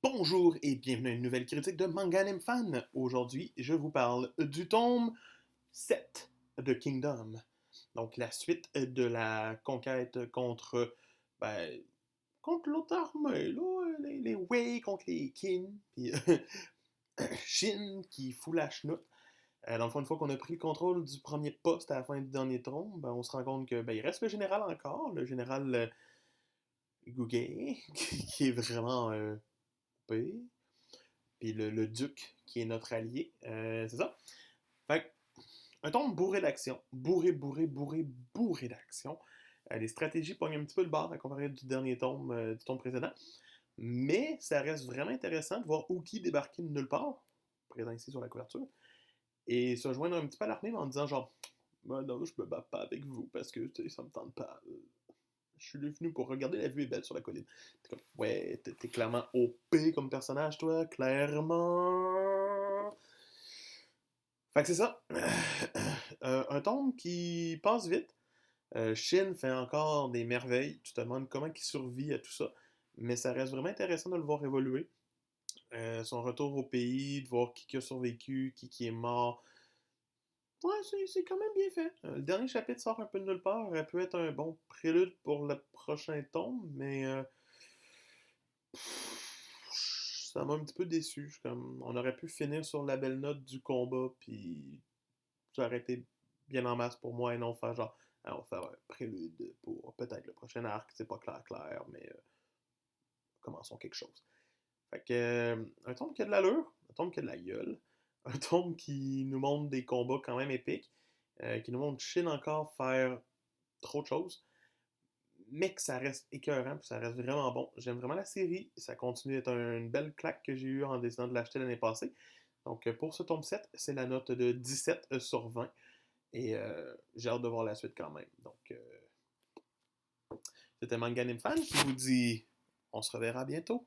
Bonjour et bienvenue à une nouvelle critique de Manga Anime Fan. Aujourd'hui, je vous parle du tome 7 de Kingdom. Donc, la suite de la conquête ben, contre l'autre armée, là, les Wei contre les Qin, puis Shin qui fout la chenoute. Dans le fond, une fois qu'on a pris le contrôle du premier poste à la fin du dernier tome, ben, on se rend compte que il reste le général encore, le général Guge, qui est vraiment OP. Puis le duc, qui est notre allié. C'est ça. Fait un tome bourré d'action. Bourré d'action. Les stratégies pognent un petit peu le bord à comparer du tome précédent. Mais ça reste vraiment intéressant de voir Uki débarquer de nulle part, présent ici sur la couverture, et se joindre un petit peu à l'armée en disant genre, ben non, je me bats pas avec vous parce que ça me tente pas. Je suis venu pour regarder la vue est belle sur la colline. T'es comme, ouais, t'es clairement OP comme personnage, toi, clairement. Fait que c'est ça. Un tome qui passe vite. Shin fait encore des merveilles. Tu te demandes comment il survit à tout ça. Mais ça reste vraiment intéressant de le voir évoluer. Son retour au pays, de voir qui a survécu, qui est mort. Ouais, c'est quand même bien fait. Le dernier chapitre sort un peu de nulle part. Elle peut être un bon prélude pour le prochain tome, mais ça m'a un petit peu déçu. On aurait pu finir sur la belle note du combat, puis ça aurait été bien en masse pour moi et non faire genre, ah, on va faire un prélude pour peut-être le prochain arc. C'est pas clair, mais commençons quelque chose. Fait que, un tome qui a de l'allure, un tome qui a de la gueule, un tome qui nous montre des combats quand même épiques, qui nous montre Shin encore faire trop de choses, mais que ça reste écœurant, puis ça reste vraiment bon. J'aime vraiment la série, ça continue d'être une belle claque que j'ai eue en décidant de l'acheter l'année passée. Donc pour ce tome 7, c'est la note de 17 sur 20, et j'ai hâte de voir la suite quand même. Donc c'était Manga Fan qui vous dit on se reverra bientôt.